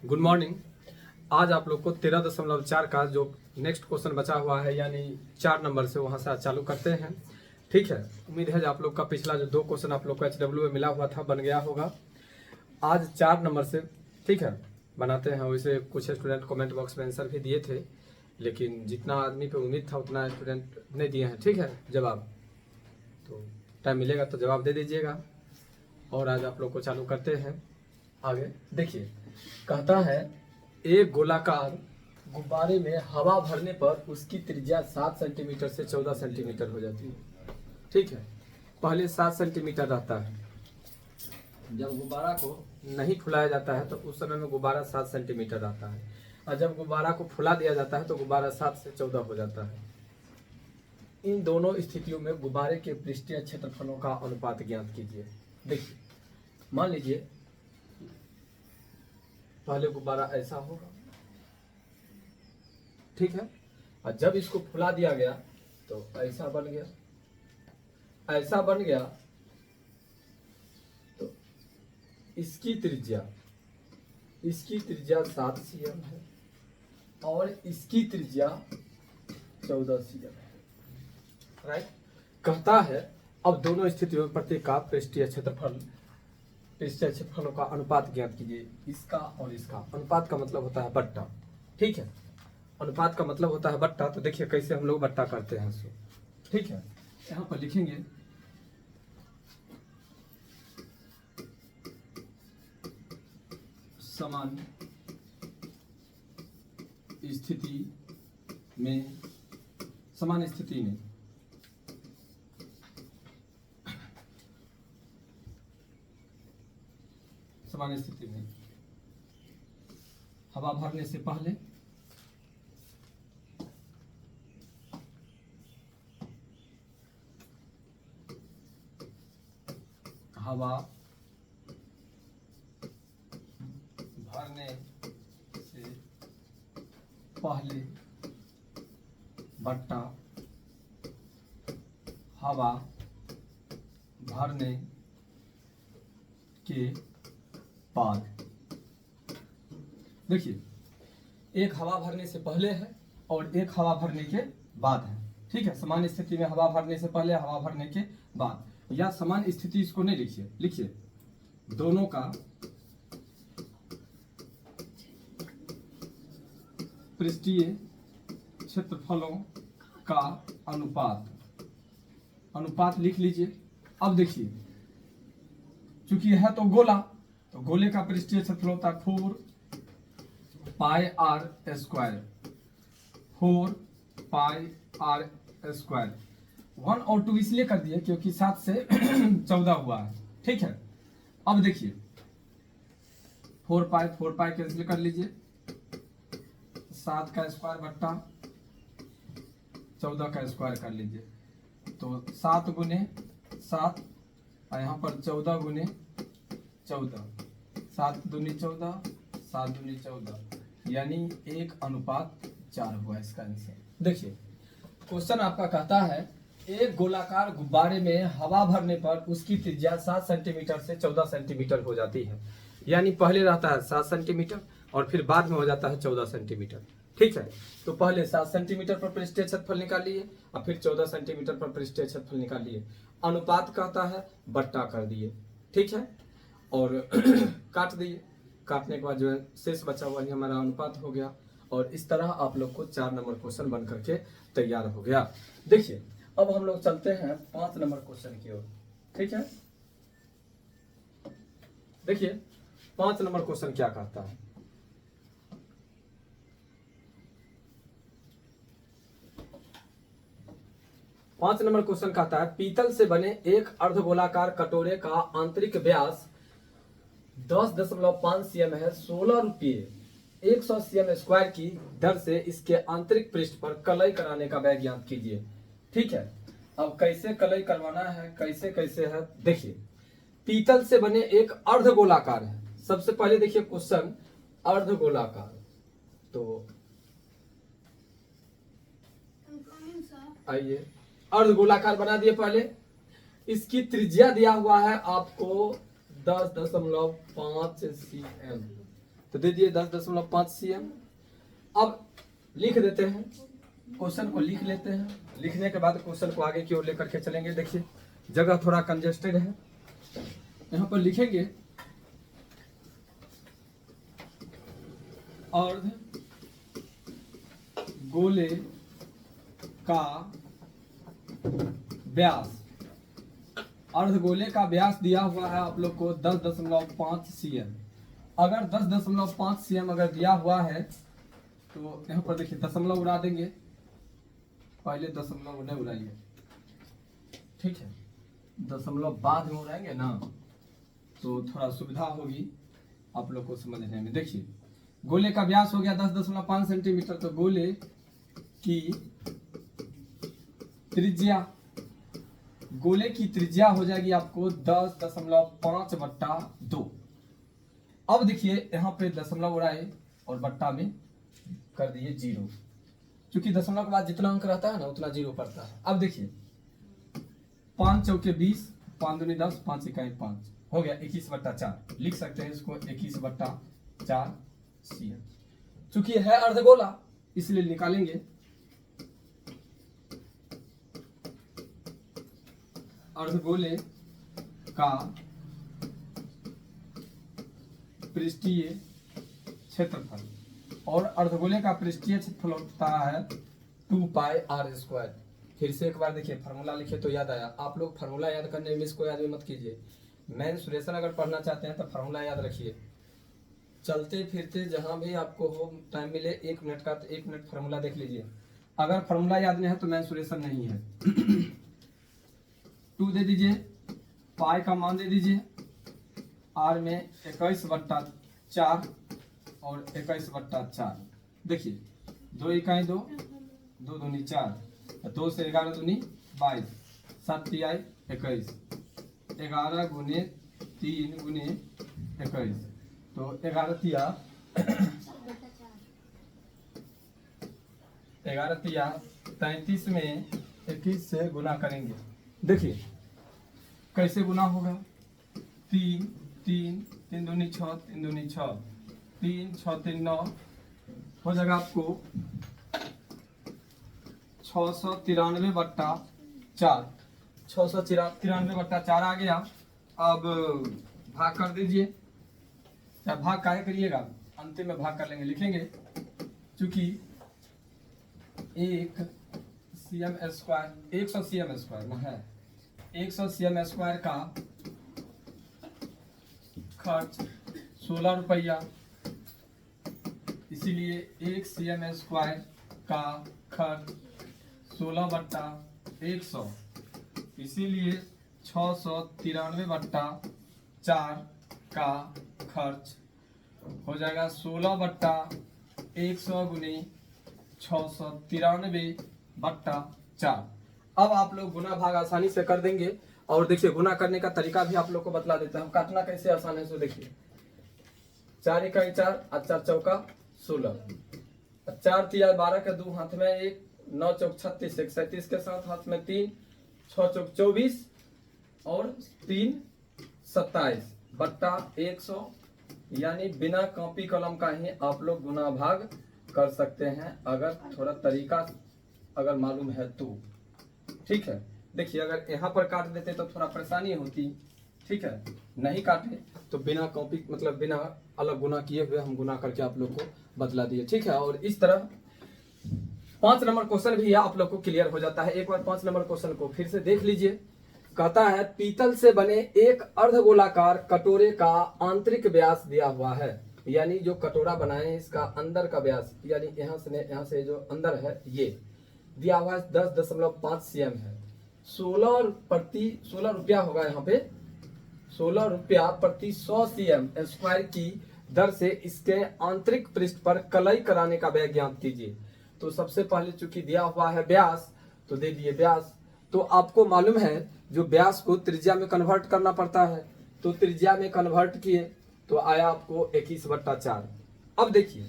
Good morning. आज आप लोग को 13.4 का जो नेक्स्ट क्वेश्चन बचा हुआ है यानी 4 नंबर से वहां से आज चालू करते हैं। ठीक है, उम्मीद है आप लोग का पिछला जो 2 क्वेश्चन आप लोग को HW में मिला हुआ था बन गया होगा। आज 4 नंबर से ठीक है बनाते हैं। वैसे कुछ स्टूडेंट कमेंट बॉक्स में आंसर भी दिए थे, लेकिन जितना आदमी पे उम्मीद था उतना स्टूडेंट नहीं दिए हैं। ठीक है, जवाब तो टाइम मिलेगा तो जवाब दे दीजिएगा। और आज आप लोग को चालू करते हैं। आगे देखिए, कहता है एक गोलाकार गुब्बारे में हवा भरने पर उसकी त्रिज्या 7 सेंटीमीटर से 14 सेंटीमीटर हो जाती है। ठीक है, पहले 7 सेंटीमीटर रहता है। जब गुब्बारा को नहीं फुलाया जाता है तो उस समय में गुब्बारा 7 सेंटीमीटर आता है, और जब गुब्बारा को फुला दिया जाता है तो गुब्बारा 7 से 14 हो जाता है। इन दोनों स्थितियों में गुब्बारे के पृष्ठीय क्षेत्रफलों का अनुपात ज्ञात कीजिए। देखिए, मान लीजिए पहले गुब्बारा ऐसा होगा, ठीक है, और जब इसको फुला दिया गया तो ऐसा बन गया, ऐसा बन गया। तो इसकी त्रिज्या 7 cm है और इसकी त्रिज्या 14 cm है। राइट, कहता है अब दोनों स्थितियों में प्रत्येक का पृष्ठीय क्षेत्रफलों का अनुपात ज्ञात कीजिए। इसका और इसका अनुपात का मतलब होता है बट्टा। ठीक है, अनुपात का मतलब होता है बट्टा। तो देखिए कैसे हम लोग बट्टा करते हैं इसको। ठीक है, यहाँ पर लिखेंगे समान स्थिति में समान स्थिति में हवा भरने से पहले हवा भरने से पहले बट्टा हवा भरने के बाद। देखिए, एक हवा भरने से पहले है और एक हवा भरने के बाद है। ठीक है, समान स्थिति में हवा भरने से पहले, हवा भरने के बाद, या समान स्थिति इसको नहीं लिखिए, लिखिए दोनों का पृष्ठीय क्षेत्रफलों का अनुपात लिख लीजिए। अब देखिए, चूंकि है तो गोला, तो गोले का पृष्ठीय क्षेत्रफल होता है 4 पाई r स्क्वायर। 4 पाई r स्क्वायर। 1 और 2 इसलिए कर दिए क्योंकि 7 से 14 हुआ है। ठीक है, अब देखिए 4 पाई कैंसिल कर लीजिए, 7 का स्क्वायर बट्टा 14 का स्क्वायर कर लीजिए। तो 7 गुने 7 और यहाँ पर 14 गुने 14, 7 दूनी 14, 7 दूनी 14, यानी 1:4 हुआ इसका आंसर। देखिए, क्वेश्चन आपका कहता है एक गोलाकार गुब्बारे में हवा भरने पर उसकी त्रिज्या 7 सेंटीमीटर से 14 सेंटीमीटर हो जाती है। यानी पहले रहता है 7 सेंटीमीटर और फिर बाद में हो जाता है 14 सेंटीमीटर। ठीक है, तो पहले 7 सेंटीमीटर पर पृष्ठीय क्षेत्रफल निकालिए और फिर 14 सेंटीमीटर पर पृष्ठीय क्षेत्रफल निकालिए। अनुपात कहता है बट्टा कर दिए। ठीक है, और काट दिए। काटने के बाद जो है शेष बचा हुआ ही हमारा अनुपात हो गया। और इस तरह आप लोग को 4 नंबर क्वेश्चन बन करके तैयार हो गया। देखिए, अब हम लोग चलते हैं 5 नंबर क्वेश्चन की ओर। ठीक है, देखिए 5 नंबर क्वेश्चन क्या कहता है। पांच नंबर क्वेश्चन कहता है पीतल से बने एक अर्धगोलाकार कटोरे का आंतरिक व्यास 10.5 cm है। 16 रुपये 100 cm स्क्वायर की दर से इसके आंतरिक पृष्ठ पर कलई कराने का व्यय ज्ञात कीजिए। ठीक है, अब कैसे कलई करवाना है, कैसे कैसे है। देखिए, पीतल से बने एक अर्धगोलाकार है। सबसे पहले देखिए क्वेश्चन अर्धगोलाकार, तो आइए अर्धगोलाकार बना दिए। पहले इसकी त्रिज्या दिया हुआ है आपको 10.5 cm। तो दे दिए 10.5 cm। अब लिख देते हैं, क्वेश्चन को लिख लेते हैं। लिखने के बाद क्वेश्चन को आगे की ओर लेकर के चलेंगे। देखिए जगह थोड़ा कंजेस्टेड है, यहाँ पर लिखेंगे अर्ध गोले का व्यास। अर्धगोले का व्यास दिया हुआ है आप लोग को 10.5 cm। अगर 10.5 cm अगर दिया हुआ है तो यहाँ पर देखिए दशमलव उड़ा देंगे, पहले दशमलव नहीं उड़ाइए, ठीक है, दशमलव बाद में उड़ाएंगे ना तो थोड़ा सुविधा होगी आप लोग को समझने में। देखिए गोले का व्यास हो गया 10.5 सेंटीमीटर, तो गोले की त्रिज्या, गोले की त्रिज्या हो जाएगी आपको 10.5/2। अब देखिए यहाँ पे दशमलव उड़ाए और बट्टा में कर दिए 0, क्योंकि दशमलव के बाद जितना अंक रहता है ना उतना 0 पड़ता है। अब देखिए 5 चौके 20, 5 दूनी 10, 5 इकाई 5 हो गया 21/4। लिख सकते हैं इसको 21/4 cm। चूंकि है अर्धगोला इसलिए निकालेंगे अर्धगोले का पृष्ठीय क्षेत्रफल, और अर्धगोले का पृष्ठीय क्षेत्रफल होता है 2πr²। फिर से एक बार देखिए फार्मूला लिखे तो याद आया। आप लोग फार्मूला याद करने में इसको याद भी मत कीजिए, मेंसुरेशन अगर पढ़ना चाहते हैं तो फार्मूला याद रखिए। चलते फिरते जहां भी आपको हो टाइम मिले 1 मिनट का, तो 1 मिनट फार्मूला देख लीजिए। अगर फार्मूला याद नहीं है तो मेंसुरेशन नहीं है। 2 दे दीजिए, पाई का मान दे दीजिए, आर में 21/4 और 21/4। देखिए 2 इकाई 2, 2 दूनी 4, 2 से 11 दूनी 22, 7 तिहाई 21, 11 गुने 3 गुने 21, तो 11 तिया 33 में 21 से गुना करेंगे। देखिए कैसे गुना होगा, 3 दूनी 6, 3 दूनी 6, 3 6 3 9 हो जाएगा आपको 693/4। 693/4 आ गया। अब भाग कर दीजिए, या भाग काहे करिएगा, अंतिम में भाग कर लेंगे। लिखेंगे चूंकि 100 cm² ना है, 100 cm² का खर्च 16 रुपया, इसीलिए 1 cm² का खर्च 16/100, इसीलिए 693/4 का खर्च हो जाएगा 16/100 गुनी 693/4। अब आप लोग गुना भाग आसानी से कर देंगे। और देखिए गुना करने का तरीका भी आप लोग को बतला देता हूँ, काटना कैसे आसान है। सो देखिए 4 इकाई 4, 4 चौका 16, 4 तिया 12 के 2 हाथ में 1, 9 चौक 36, 1 37 के साथ हाथ में 3, 6 चौक 24 और 3 27/100। यानी बिना कॉपी कलम का ही आप लोग गुना भाग कर सकते हैं, अगर थोड़ा तरीका अगर मालूम है तो, ठीक है। देखिए अगर यहाँ पर काट देते तो थोड़ा परेशानी होती, ठीक है, नहीं काटे तो बिना कॉपी मतलब बिना अलग गुना किए हुए हम गुना करके आप लोग को बतला दिए, ठीक है। और इस तरह 5 नंबर क्वेश्चन भी आप लोग को क्लियर हो जाता है। एक बार 5 नंबर क्वेश्चन को फिर से देख लीजिए। कहता है पीतल से बने एक अर्धगोलाकार कटोरे का आंतरिक व्यास दिया हुआ है, यानी जो कटोरा बनाए हैं इसका अंदर का व्यास, यानी यहाँ से जो अंदर है ये दिया हुआ है 10.5 cm है। 16 रुपया होगा यहाँ पे, 16 रुपया प्रति 100 cm² की दर से इसके आंतरिक पृष्ठ पर कलई कराने का व्यय ज्ञात कीजिए। तो सबसे पहले चूंकि दिया हुआ है व्यास तो दे दिए व्यास, तो आपको मालूम है जो व्यास को त्रिज्या में कन्वर्ट करना पड़ता है, तो त्रिज्या में कन्वर्ट किए तो आया आपको 21/4। अब देखिए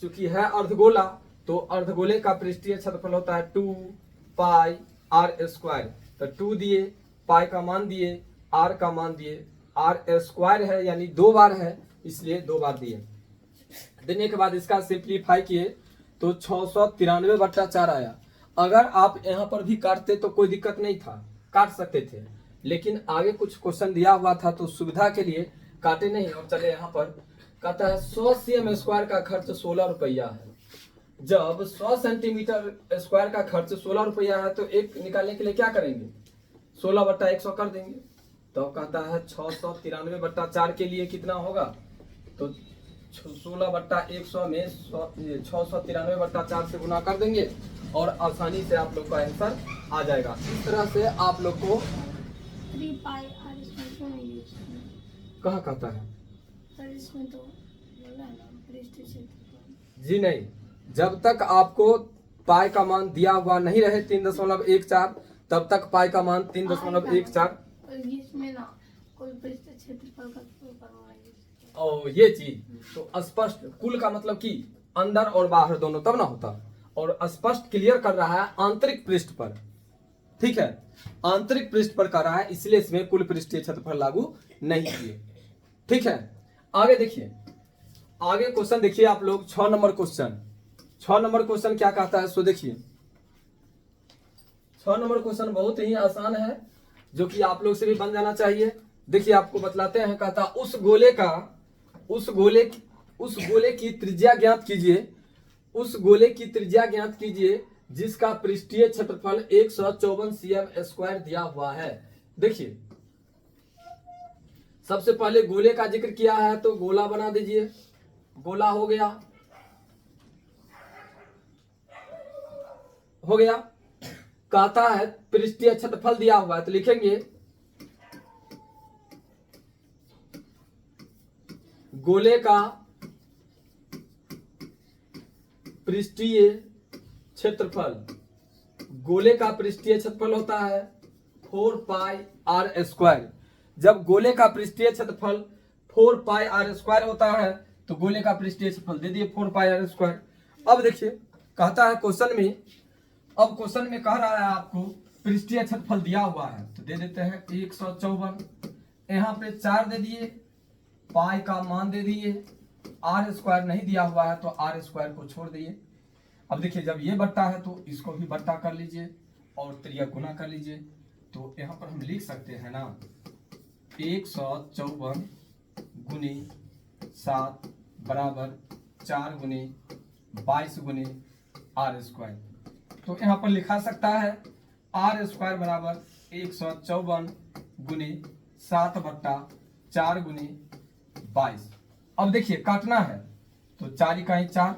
चूंकि है अर्धगोला तो अर्धगोले का पृष्ठीय क्षेत्रफल होता है 2πr²। तो 2 दिए, पाई का मान दिए, आर का मान दिए, r² है यानी 2 बार है इसलिए 2 बार दिए। देने के बाद इसका सिंप्लीफाई किए तो 693/4 आया। अगर आप यहाँ पर भी काटते तो कोई दिक्कत नहीं था, काट सकते थे, लेकिन आगे कुछ क्वेश्चन दिया हुआ था तो सुविधा के लिए काटे नहीं। और चले यहाँ पर कहता है 100 cm स्क्वायर का खर्च 16 रुपया है। जब 100 सेंटीमीटर स्क्वायर का खर्च 16 रुपया है तो एक निकालने के लिए क्या करेंगे, 16/100 कर देंगे। तो कहता है 693/4 के लिए कितना होगा, तो 16/100 में 693/4 से गुना कर देंगे और आसानी से आप लोग का आंसर आ जाएगा। इस तरह से आप लोग को 3πr² कहाँ कहता है सर, इसमें तो बोला है ना पृष्ठ क्षेत्रफल। जी नहीं, जब तक आपको पाई का मान दिया हुआ नहीं रहे 3.14 तब तक पाई का मान 3.14। इसमें ना कोई पृष्ठ क्षेत्रफल का करवाएंगे और ये चीज तो स्पष्ट, कुल का मतलब कि अंदर और बाहर दोनों तब ना होता, और स्पष्ट क्लियर कर रहा है आंतरिक पृष्ठ पर। ठीक है, आंतरिक पृष्ठ पर कर रहा है, इसलिए इसमें कुल पृष्ठीय क्षेत्रफल लागू नहीं किए। ठीक है, आगे देखिए, आगे क्वेश्चन देखिए आप लोग 6 नंबर क्वेश्चन। 6 नंबर क्वेश्चन क्या कहता है सो देखिए। 6 नंबर क्वेश्चन बहुत ही आसान है, जो कि आप लोग से भी बन जाना चाहिए। देखिए आपको बतलाते हैं, कहता उस गोले की त्रिज्या ज्ञात कीजिए, उस गोले की त्रिज्या ज्ञात कीजिए जिसका पृष्ठीय क्षेत्रफल 154 cm स्क्वायर दिया हुआ है। देखिए सबसे पहले गोले का जिक्र किया है तो गोला बना दीजिए, गोला हो गया, कहता है पृष्ठीय क्षेत्रफल दिया हुआ है तो लिखेंगे गोले का पृष्ठीय क्षेत्रफल। गोले का पृष्ठीय क्षेत्रफल होता है 4πr²। जब गोले का पृष्ठीय क्षेत्रफल 4πr² होता है तो गोले का पृष्ठीय क्षेत्रफल दे दिए 4πr²। अब देखिए कहता है क्वेश्चन में कह रहा है आपको पृष्ठीय क्षेत्रफल दिया हुआ है तो दे देते हैं 154, यहाँ पे 4 दे दिए, पाई का मान दे दिए, r² नहीं दिया हुआ है तो r² को छोड़ दिए। अब देखिए जब ये बट्टा है तो इसको भी बट्टा कर लीजिए और त्रिया गुना कर लीजिए। तो यहाँ पर हम लिख सकते हैं ना 154 गुनी 7 बराबर 4 गुनी 22 गुनी r²। तो यहाँ पर लिखा सकता है r² बराबर 154 गुनी 7/4 गुनी 22। अब देखिए काटना है तो 4 इकाई 4,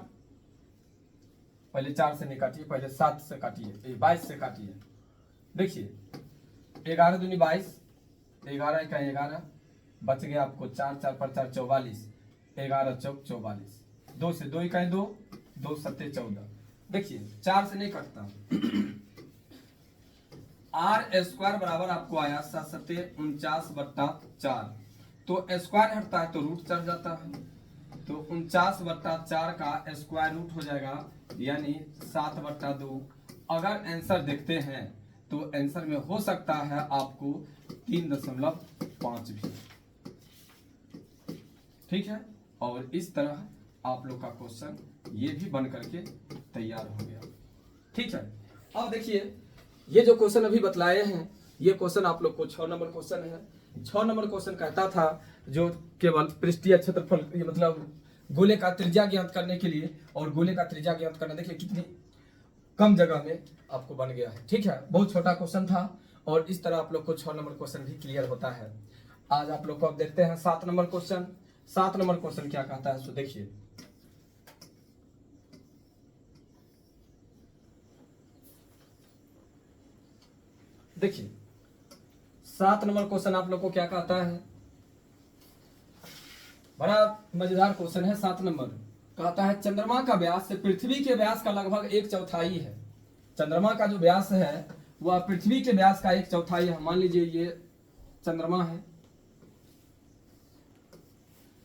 पहले 4 से नहीं काटिए, पहले 7 से काटिए, 22 से काटिए। देखिए 11 दूनी 22, 11 इकाई 11, बच गया आपको 4, 4 पर 4 44, 11 चौक 44, 2 से 2 इकाई 2, 2 सत्ते 14। देखिए 4 से नहीं कटता, r² बराबर आपको आया 7 सत्ते 49/4। तो स्क्वायर हटता है तो रूट चढ़ जाता है, तो 49/4 का स्क्वायर रूट हो जाएगा यानी 7/2। अगर आंसर देखते हैं तो आंसर में हो सकता है आपको 3.5 भी। ठीक है, और इस तरह आप लोग का क्वेश्चन ये भी बन करके तैयार हो गया। ठीक है, अब देखिए ये जो क्वेश्चन अभी बतलाए हैं ये क्वेश्चन आप लोग को 6 नंबर क्वेश्चन है। 6 नंबर क्वेश्चन कहता था जो केवल पृष्ठीय क्षेत्रफल मतलब गोले का त्रिज्या ज्ञात करने के लिए, और गोले का त्रिज्या ज्ञात करना देखिए कितनी कम जगह में आपको बन गया है। ठीक है, बहुत छोटा क्वेश्चन था और इस तरह आप लोग को 6 नंबर क्वेश्चन भी क्लियर होता है। आज आप लोग को अब देखते हैं 7 नंबर क्वेश्चन। 7 नंबर क्वेश्चन क्या कहता है सो देखिए। देखिए 7 नंबर क्वेश्चन आप लोग को क्या कहता है, बड़ा मजेदार क्वेश्चन है। 7 नंबर कहता है चंद्रमा का व्यास पृथ्वी के व्यास का लगभग 1/4 है। चंद्रमा का जो व्यास है वह पृथ्वी के व्यास का 1/4 है। मान लीजिए ये चंद्रमा है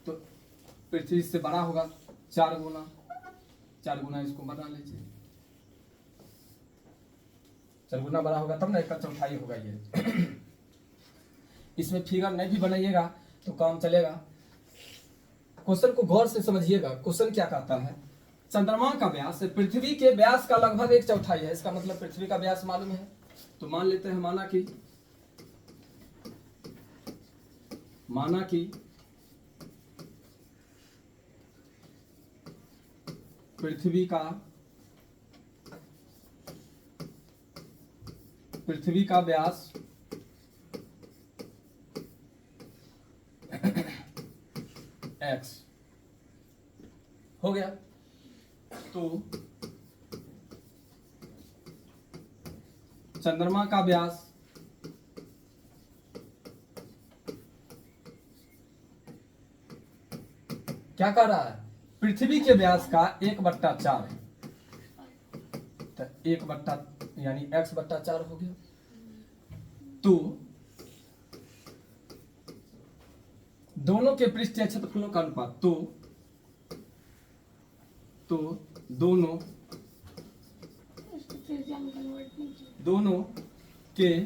तो पृथ्वी से बड़ा होगा 4 गुना इसको बना लीजिए, 4 गुना बड़ा होगा तब ना 1/4 होगा ये। इसमें फिगर नहीं भी बनाइएगा तो काम चलेगा। क्वेश्चन को गौर से समझिएगा। क्वेश्चन क्या कहता है, चंद्रमा का व्यास पृथ्वी के व्यास का लगभग 1/4 है। इसका मतलब पृथ्वी का व्यास मालूम है, तो मान लेते हैं माना कि पृथ्वी का व्यास x हो गया। तो चंद्रमा का व्यास क्या कर रहा है, पृथ्वी के व्यास का 1/4 है। तो 1 यानी x/4 हो गया। तो दोनों के पृष्ठीय क्षेत्रफलों का अनुपात, तो दोनों इसको त्रिज्या में कन्वर्ट नहीं किया। दोनों के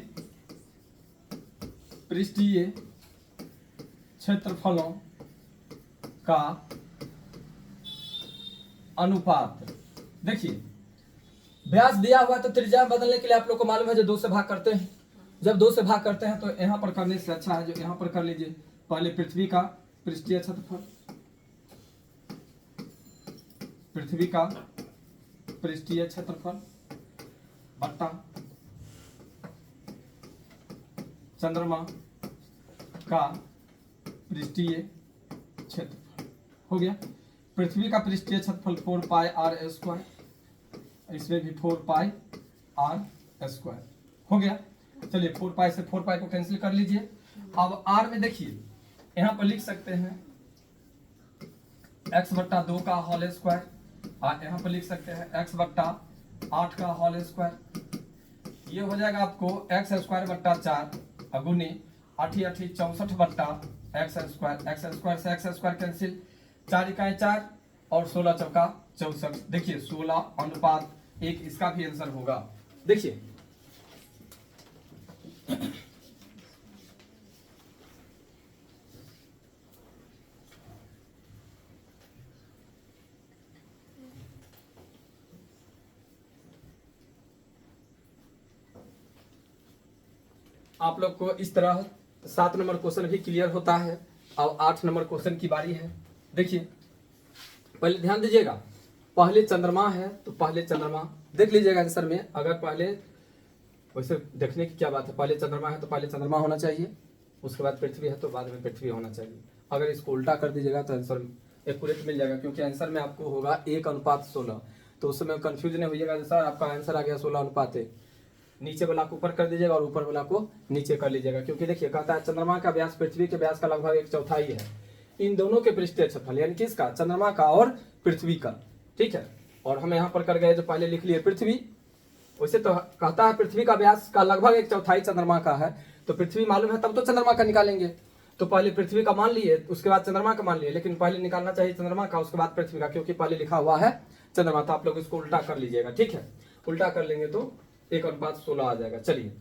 पृष्ठीय क्षेत्रफलों का अनुपात। देखिए व्यास दिया हुआ है तो त्रिज्या बदलने के लिए आप लोग को मालूम है जो 2 से भाग करते हैं। जब 2 से भाग करते हैं तो यहां पर करने से अच्छा है जो यहां पर कर लीजिए। पहले पृथ्वी का पृष्ठीय क्षेत्रफल, पृथ्वी का पृष्ठीय क्षेत्रफल बट्टा चंद्रमा का पृष्ठीय क्षेत्रफल हो गया। पृथ्वी का पृष्ठीय क्षेत्रफल 4πr², इसमें भी 4πr² हो गया। चलिए 4π से 4π को कैंसिल कर लीजिए। अब r में देखिए यहां पर लिख सकते हैं x/2 का होल स्क्वायर, और यहां पर लिख सकते हैं x/8 का होल स्क्वायर। ये हो जाएगा आपको x²/4 गुने 8 8 64/x², x² से x² कैंसिल, 4 इकाई 4 और 16 चौका 64। देखिए 16:1 इसका भी आंसर होगा। देखिए आप लोग को इस तरह 7 नंबर क्वेश्चन भी क्लियर होता है। अब 8 नंबर क्वेश्चन की बारी है। देखिए पहले ध्यान दीजिएगा, पहले चंद्रमा है तो पहले चंद्रमा देख लीजिएगा आंसर में। अगर पहले, वैसे देखने की क्या बात है, पहले चंद्रमा है तो पहले चंद्रमा होना चाहिए, उसके बाद पृथ्वी है तो बाद में पृथ्वी होना चाहिए। अगर इसको उल्टा कर दीजिएगा तो आंसर एक्यूरेट मिल जाएगा, क्योंकि आंसर में आपको होगा 1:16। तो उस समय कंफ्यूज नहीं होइएगा सर आपका आंसर आ गया 16:1। नीचे वाला को ऊपर कर दीजिएगा और ऊपर वाला को नीचे कर लीजिएगा, क्योंकि देखिए कहता है चंद्रमा का व्यास पृथ्वी के व्यास का लगभग 1/4 है। इन दोनों के पृष्ठीय क्षेत्रफल यानी किसका, चंद्रमा का और पृथ्वी का, ठीक है। और हम यहाँ पर कर गए जो पहले लिख लिए पृथ्वी, वैसे तो कहता है पृथ्वी का व्यास का लगभग 1/4 चंद्रमा का है, तो पृथ्वी मालूम है तब तो चंद्रमा का निकालेंगे। तो पहले पृथ्वी का मान लिए उसके बाद चंद्रमा का मान लिए, लेकिन पहले निकालना चाहिए चंद्रमा का उसके बाद पृथ्वी का, क्योंकि पहले लिखा हुआ है चंद्रमा। तो आप लोग इसको उल्टा कर लीजिएगा, ठीक है। उल्टा कर लेंगे तो 1:16 आ जाएगा। चलिए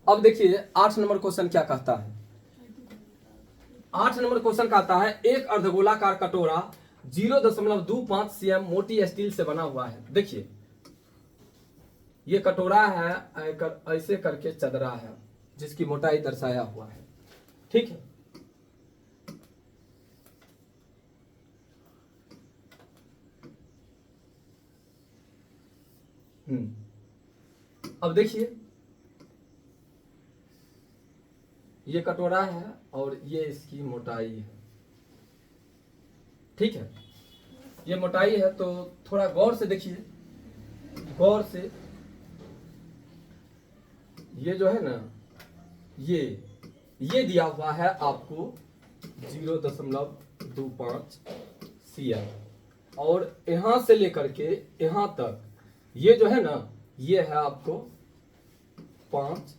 अब देखिए 8 नंबर क्वेश्चन क्या कहता है। 8 नंबर क्वेश्चन कहता है एक अर्धगोलाकार कटोरा 0.25 cm मोटी स्टील से बना हुआ है। देखिए ये कटोरा है, ऐसे करके चदरा है जिसकी मोटाई दर्शाया हुआ है, ठीक है। अब देखिए ये कटोरा है और ये इसकी मोटाई है, ठीक है। ये मोटाई है तो थोड़ा गौर से देखिए, गौर से। ये जो है ना ये दिया हुआ है आपको 0.25 cm, और यहां से लेकर के यहां तक ये जो है ना ये है आपको 5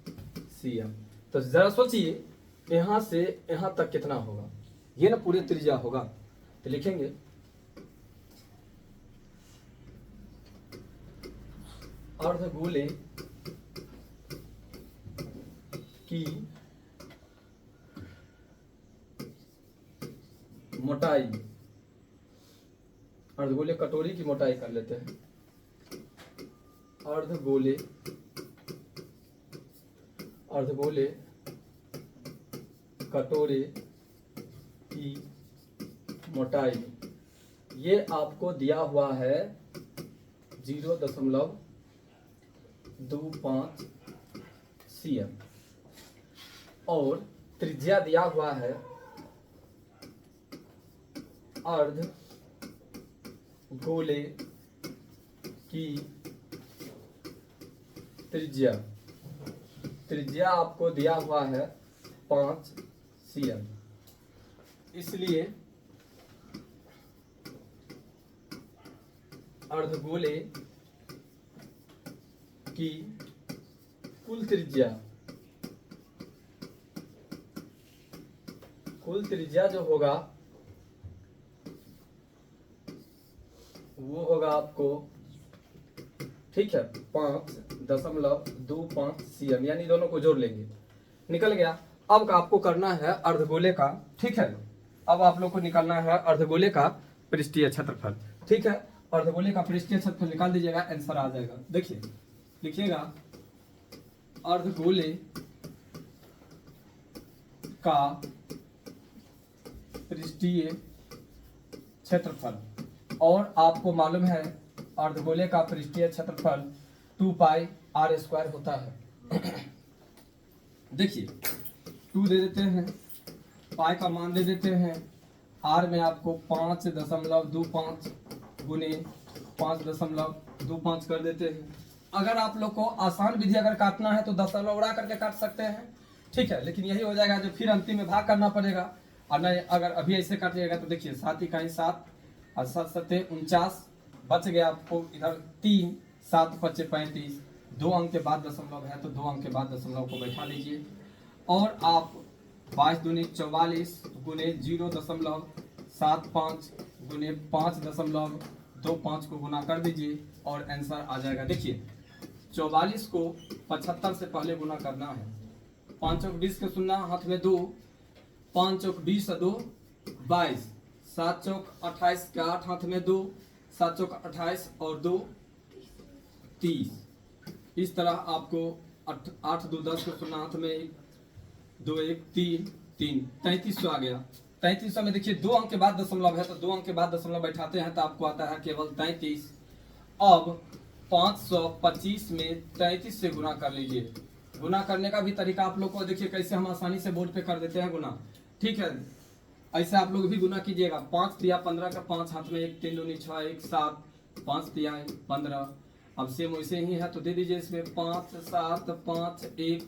cm। तो जरा सोचिए यहां से यहां तक कितना होगा, ये ना पूरी त्रिज्या होगा। तो लिखेंगे अर्धगोले की मोटाई, अर्धगोले कटोरी की मोटाई कर लेते हैं। अर्धगोले कटोरे की मोटाई, ये आपको दिया हुआ है 0.25 cm और त्रिज्या दिया हुआ है अर्ध गोले की त्रिज्या आपको दिया हुआ है 5 cm। इसलिए अर्धगोले की कुल त्रिज्या जो होगा वो होगा आपको, ठीक है, 5.25 cm, यानी दोनों को जोड़ लेंगे, निकल गया। अब आपको करना है अर्धगोले का, ठीक है, अब आप लोग को निकालना है अर्धगोले का पृष्ठीय क्षेत्रफल, ठीक है। अर्धगोले का पृष्ठीय क्षेत्रफल निकाल दीजिएगा, आंसर आ जाएगा। देखिए लिखिएगा अर्धगोले का पृष्ठीय क्षेत्रफल, और आपको मालूम है अर्धगोले का पृष्ठीय क्षेत्रफल 2πr² होता है। देखिए 2 दे देते हैं, पाई का मान दे देते हैं, r में आपको 5.25 गुने 5.25 कर देते हैं। अगर आप लोग को आसान विधि अगर काटना है तो दशमलव उड़ा करके काट सकते हैं, ठीक है, लेकिन यही हो जाएगा जो फिर अंतिम में भाग करना पड़ेगा। और नहीं अगर अभी ऐसे काटिएगा तो देखिए 7 इकाई 7 और 7 सत्ते 49, बच गया आपको इधर 3, 7 पच्चे 35, 2 अंक के बाद दशमलव है तो 2 अंक के बाद दशमलव को बैठा लीजिए, और आप 22 दूनी 44 गुने 0.75 गुने 5.25 को गुना कर दीजिए और आंसर आ जाएगा। देखिए 44 को 75 से पहले गुना करना है, 5 चौक 20 के शून्य हाथ में 2, 5 चौक 20 2 22, 7 चौक 28 के 8 हाथ में 2, 7 चौक 28 और 2 30। इस तरह आपको 8 2 10 के शून्य हाथ में 2 1 3 3 3300 आ गया। 3300 में देखिए 2 अंक के बाद दशमलव है तो 2 अंक के बाद दशमलव बैठाते हैं तो आपको आता है केवल 33। अब 525 में 33 से गुना कर लीजिए। गुना करने का भी तरीका आप लोग को देखिए कैसे हम आसानी से बोर्ड पे कर देते हैं गुना, ठीक है, ऐसे आप लोग भी गुना कीजिएगा। 5 तिया 15 का 5 हाथ में 1 3 दूनी 6 1 7, 5 तिया 15। अब सेम वैसे ही है तो दे दीजिए इसमें 5 7 5 1,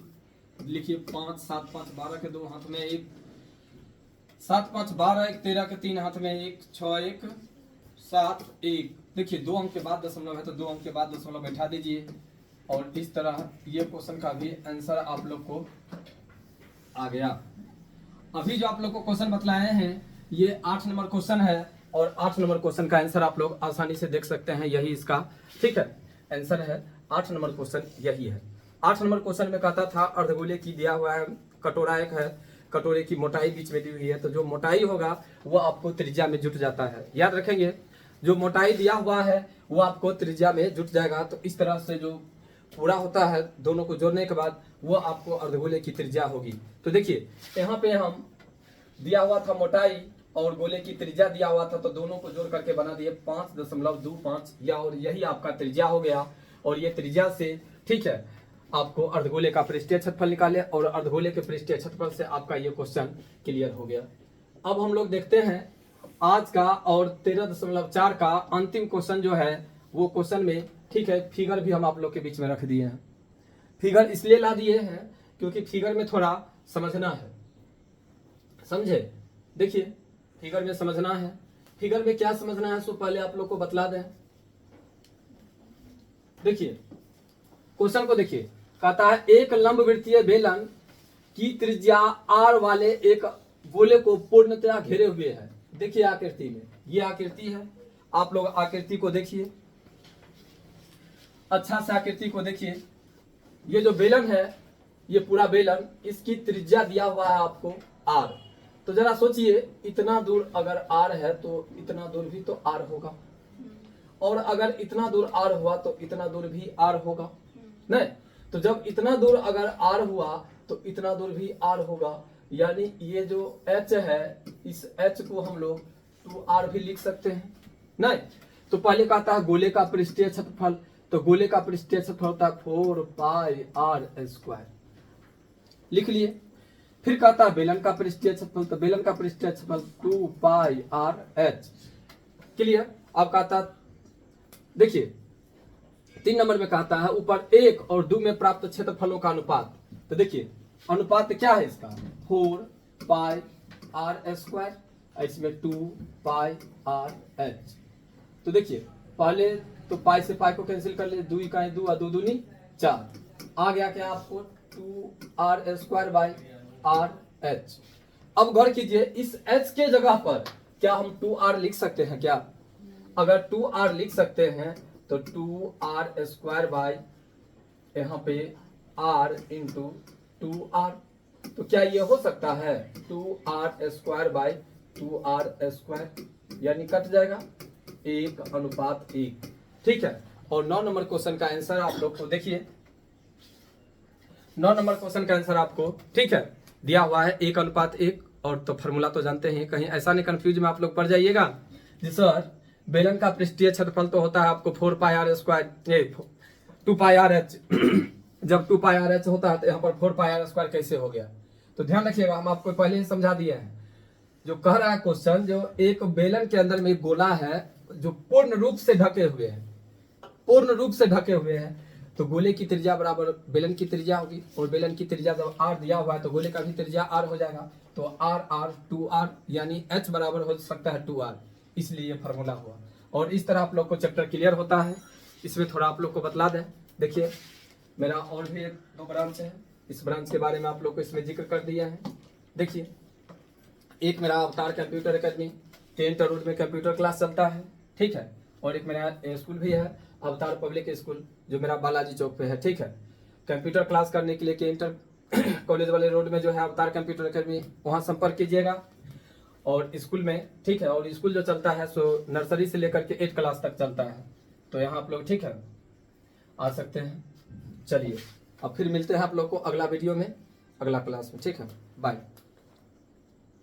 लिखिए 5 7 5 12 के 2 हाथ में 1, 7 5 12 1 13 के 3 हाथ में 1 6 1 7 1। देखिए 2 अंक के बाद दशमलव है तो 2 अंक के बाद दशमलव बैठा दीजिए और इस तरह ये क्वेश्चन का भी आंसर आप लोग को आ गया। अभी जो आप लोग को क्वेश्चन बतलाए हैं ये 8 नंबर क्वेश्चन है और 8 नंबर क्वेश्चन का आंसर आप लोग आसानी से देख सकते हैं, यही इसका, ठीक है, आंसर है। 8 नंबर क्वेश्चन यही है। 8 नंबर क्वेश्चन में कहता था अर्धगोले की दिया हुआ है, कटोरा एक है, कटोरे की मोटाई बीच में दी हुई है, तो जो मोटाई होगा वो आपको त्रिज्या में जुट जाता है। याद रखेंगे जो मोटाई दिया हुआ है वो आपको त्रिज्या में जुट जाएगा, तो इस तरह से जो पूरा होता है दोनों को जोड़ने के बाद वो आपको अर्धगोले की त्रिज्या होगी। तो देखिए यहाँ पे हम दिया हुआ था मोटाई और गोले की त्रिज्या दिया हुआ था, तो दोनों को जोड़ करके बना दिए 5.25 या, और यही आपका त्रिज्या हो गया। और ये त्रिज्या से, ठीक है, आपको अर्धगोले का पृष्ठीय क्षेत्रफल निकाले और अर्धगोले के पृष्ठीय क्षेत्रफल से आपका ये क्वेश्चन क्लियर हो गया। अब हम लोग देखते हैं आज का और 13.4 का अंतिम क्वेश्चन जो है वो क्वेश्चन में, ठीक है, फिगर भी हम आप लोग के बीच में रख दिए हैं। फिगर इसलिए ला दिए हैं क्योंकि फिगर में थोड़ा समझना है, समझे। देखिए फिगर में समझना है, फिगर में क्या समझना है सो पहले आप लोग को बतला दें। देखिए क्वेश्चन को देखिए, कहता है एक लंबवृत्तीय बेलन की त्रिज्या r वाले एक गोले को पूर्णतया घेरे हुए है। देखिए आकृति में ये आकृति है, आप लोग आकृति को देखिए, अच्छा से आकृति को देखिए। ये जो बेलन है ये पूरा बेलन, इसकी त्रिज्या दिया हुआ है आपको r, तो जरा सोचिए, इतना दूर अगर आर है तो इतना दूर भी तो आर होगा, और अगर इतना दूर आर हुआ तो इतना दूर भी आर होगा, नहीं? तो जब इतना दूर अगर आर हुआ तो इतना दूर भी आर होगा, यानी ये जो एच है, इस एच को हम लोग 2r भी लिख सकते हैं, नहीं? तो पहले कहता है गोले का पृष्ठीय क्षेत्रफल, तो गोले का पृष्ठीय क्षेत्रफल होता है 4 पाई r स्क्वायर, लिख लिए। फिर कहता है बेलन का पृष्ठीय क्षेत्रफल, तो बेलन का पृष्ठीय क्षेत्रफल 2 पाई r h, क्लियर। अब कहता, देखिए 3 नंबर में कहता है ऊपर 1 और 2 में प्राप्त क्षेत्रफलों का अनुपात। तो देखिए अनुपात क्या है इसका, 4 पाई r स्क्वायर, इसमें 2 पाई r h। तो देखिए पहले तो पाई से पाई को कैंसिल कर ले, 2 इकाई 2 और 2 दूनी 4, आ गया क्या आपको 2r square by r h। अब गौर कीजिए, इस h के जगह पर क्या हम 2r लिख सकते हैं क्या? अगर 2r लिख सकते हैं तो 2r स्क्वायर बाई यहाँ पे r इंटू 2r, तो क्या ये हो सकता है 2r square by 2r square, यानी कट जाएगा 1:1, ठीक है। और 9 नंबर क्वेश्चन का आंसर आप लोग को देखिए, 9 नंबर क्वेश्चन का आंसर आपको, ठीक है, दिया हुआ है 1:1, और तो फॉर्मूला तो जानते हैं, कहीं ऐसा नहीं कंफ्यूज में आप लोग पड़ जाइएगा जी सर बेलन का पृष्ठीय क्षेत्रफल तो होता है आपको 4 पाई r स्क्वायर, 2 पाई r h, जब 2 पाई r h होता है तो यहाँ पर 4 पाई r स्क्वायर कैसे हो गया? तो ध्यान रखिएगा, हम आपको पहले ही समझा दिए हैं। जो कह रहा है क्वेश्चन, जो एक बेलन के अंदर में एक गोला है जो पूर्ण रूप से ढके हुए हैं, पूर्ण रूप से ढके हुए हैं, तो गोले की त्रिज्या बराबर बेलन की त्रिज्या होगी, और बेलन की त्रिज्या जब r दिया हुआ है तो गोले का भी त्रिज्या r हो जाएगा, तो r 2r, यानी h बराबर हो सकता है 2r, इसलिए ये फार्मूला हुआ। और इस तरह आप लोग को चैप्टर क्लियर होता है। इसमें थोड़ा आप लोग को बतला दें, देखिए मेरा और भी 2 ब्रांच है, इस ब्रांच के बारे में आप लोग को इसमें जिक्र कर दिया है। देखिए एक मेरा अवतार कंप्यूटर एकेडमी 10th रोड में कंप्यूटर क्लास चलता है, ठीक है, और एक मेरा स्कूल भी है अवतार पब्लिक स्कूल, जो मेरा बालाजी चौक पे है, ठीक है। कंप्यूटर क्लास करने के लिए के इंटर कॉलेज वाले रोड में जो है अवतार कंप्यूटर एकेडमी, वहाँ संपर्क कीजिएगा। और स्कूल में, ठीक है, और स्कूल जो चलता है सो नर्सरी से लेकर के 8 क्लास तक चलता है, तो यहाँ आप लोग, ठीक है, आ सकते हैं। चलिए अब फिर मिलते हैं आप लोग को अगला वीडियो में, अगला क्लास में, ठीक है, बाय।